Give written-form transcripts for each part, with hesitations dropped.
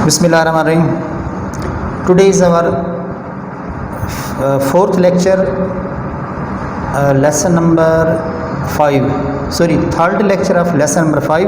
Bismillahirrahmanirrahim. Today is our fourth lecture, lesson number 5. Third lecture of lesson number 5.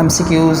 MCQs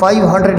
500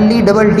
LETT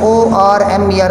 FORMER,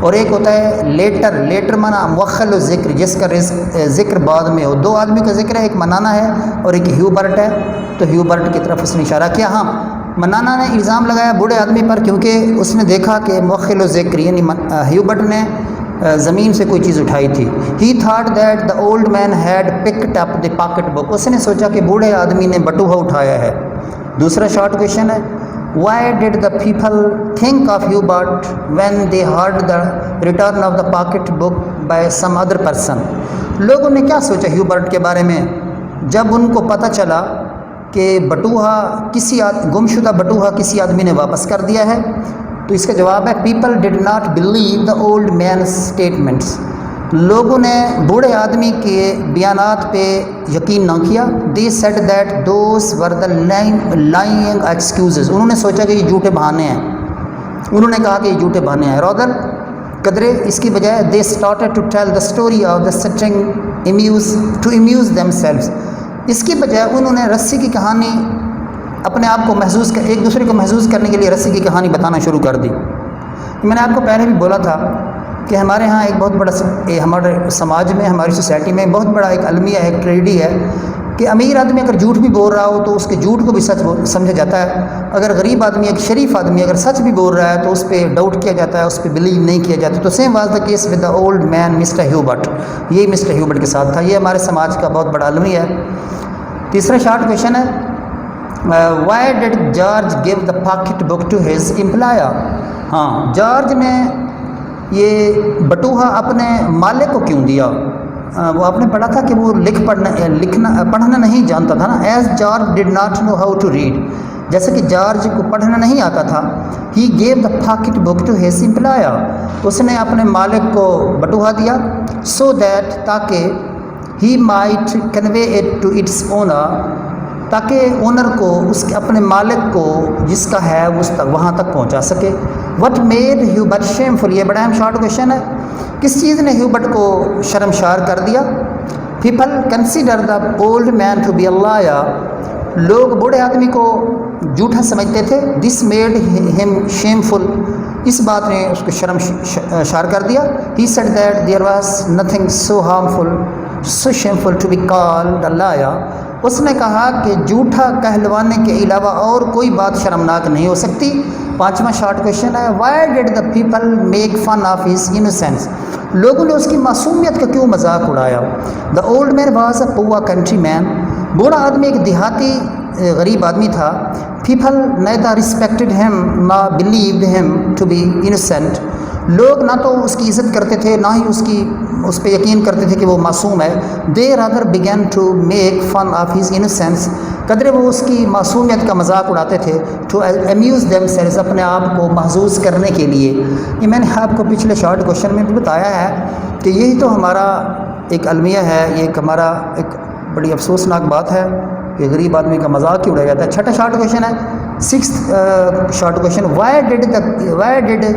اور ایک ہوتا ہے letter. Letter مانا مؤخر الذکر، جس کا ذکر بعد میں ہو. دو آدمی کا ذکر ہے، ایک منانا ہے اور ایک ہیوبرٹ ہے. تو ہیوبرٹ کی طرف اس نے اشارہ کیا. ہاں، منانا نے الزام لگایا بوڑھے آدمی پر کیونکہ اس نے دیکھا کہ مؤخر الذکر یعنی ہیوبرٹ نے زمین سے کوئی چیز اٹھائی تھی. He thought that the old man had picked up the pocket book. اس نے سوچا کہ بوڑھے آدمی نے بٹوہا اٹھایا ہے. دوسرا شارٹ کویشچن ہے why did the people think of Hubert when they heard the return of the pocket book by some other person. لوگوں نے کیا سوچا ہیوبرٹ کے بارے میں جب ان کو پتہ چلا کہ بٹوہا گمشدہ بٹوہا کسی آدمی نے واپس کر دیا ہے. تو اس کا جواب ہے people did not believe the old man's statements. لوگوں نے بوڑھے آدمی کے بیانات پہ یقین نہ کیا. they said that those were the lying excuses. انہوں نے سوچا کہ یہ جھوٹے بہانے ہیں. انہوں نے کہا کہ یہ جھوٹے بہانے ہیں. rather قدرے اس کی بجائے they started to tell the story of the sitting to amuse themselves. اس کی بجائے انہوں نے رسی کی کہانی اپنے آپ کو ایک دوسرے کو محظوظ کرنے کے لیے رسی کی کہانی بتانا شروع کر دی. میں نے آپ کو پہلے بھی بولا تھا کہ ہمارے ہاں ایک بہت بڑا ہمارے سماج میں، ہماری سوسائٹی میں بہت بڑا ایک المیہ ہے، ایک ٹریڈی ہے کہ امیر آدمی اگر جھوٹ بھی بول رہا ہو تو اس کے جھوٹ کو بھی سچ سمجھا جاتا ہے. اگر غریب آدمی، ایک شریف آدمی اگر سچ بھی بول رہا ہے تو اس پہ ڈاؤٹ کیا جاتا ہے، اس پہ بلیو نہیں کیا جاتا. تو same was the case with the old man mister Hubert. یہی مسٹر ہیوبرٹ کے ساتھ تھا. یہ ہمارے سماج کا بہت بڑا المیہ ہے. تیسرا شارٹ کویشچن ہے why did George gave the pocket book to his employer. ہاں، جارج نے یہ بٹوہا اپنے مالک کو کیوں دیا؟ وہ آپ نے پڑھا تھا کہ وہ پڑھنا نہیں جانتا تھا نا. As George did not know how to read. جیسے کہ جارج کو پڑھنا نہیں آتا تھا. He gave the pocket book to his employer. اس نے اپنے مالک کو بٹوہا دیا سو دیٹ تاکہ he might convey it to its owner, تاکہ اونر کو اپنے مالک کو جس کا ہے وہاں تک پہنچا سکے. What made Hubert shameful. یہ بڑا اہم شارٹ کویشچن ہے. کس چیز نے ہیوبرٹ کو شرمشار کر دیا؟ People consider the old man to be a liar. لوگ بوڑھے آدمی کو جھوٹا سمجھتے تھے. دس میڈ ہم شیمفل. اس بات نے اس کو شرمشار کر دیا. He said that there was nothing so harmful so shameful to be called a liar. اس نے کہا کہ جھوٹا کہلوانے کے علاوہ اور کوئی بات شرمناک نہیں ہو سکتی. پانچواں شارٹ کویشچن ہے why did the people make fun of his innocence. لوگوں نے اس کی معصومیت کا کیوں مذاق اڑایا؟ دا اولڈ مین واز اے پور کنٹری مین. بوڑھا آدمی ایک دیہاتی غریب آدمی تھا. پیپل نیدر رسپیکٹڈ ہم نہ بلیوڈ ہم ٹو بی انوسینٹ. لوگ نہ تو اس کی عزت کرتے تھے، نہ ہی اس پہ یقین کرتے تھے کہ وہ معصوم ہے. They rather began to make fun of his innocence. قدرے وہ اس کی معصومیت کا مذاق اڑاتے تھے. ٹو امیوز دیم سیلز، اپنے آپ کو محظوظ کرنے کے لیے. یہ میں نے آپ کو پچھلے شارٹ کویشچن میں بھی بتایا ہے کہ یہی تو ہمارا ایک المیہ ہے. یہ ایک ہمارا ایک بڑی افسوسناک بات ہے کہ غریب آدمی کا مذاق کیوں اڑایا جاتا ہے. چھٹا شارٹ کویشچن ہے six short question why did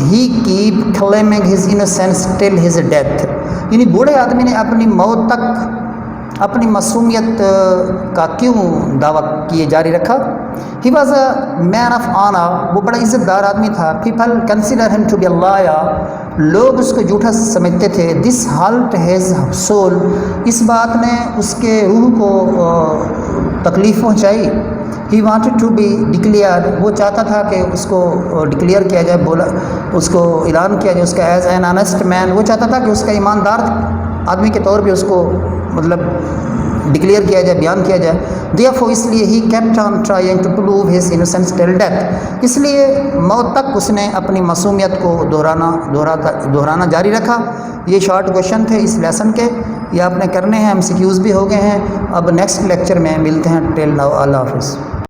he keep claiming his innocence till his death. یعنی بوڑھے آدمی نے اپنی موت تک اپنی معصومیت کا کیوں دعویٰ کیے جاری رکھا؟ He was a man of honour. وہ بڑا عزت دار آدمی تھا. People consider him to be a liar. لوگ اس کو جھوٹا سمجھتے تھے. This hurt his soul. اس بات نے اس کے روح کو تکلیف پہنچائی. He wanted to be declared. وہ چاہتا تھا کہ اس کو ڈکلیئر کیا جائے، اس کو اعلان کیا جائے اس کا ایز این آنیسٹ مین. وہ چاہتا تھا کہ اس کا ایماندار آدمی کے طور پہ اس کو ڈکلیئر کیا جائے، بیان کیا جائے. دیئرفور اس لیے he kept on trying to prove his innocence till death. اس لیے موت تک اس نے اپنی معصومیت کو دہرانا جاری رکھا. یہ شارٹ کویشچن تھے اس لیسن کے. یہ آپ نے کرنے ہیں. MCQs بھی ہو گئے ہیں. اب نیکسٹ لیکچر میں ملتے ہیں. ٹل ناؤ اللہ حافظ.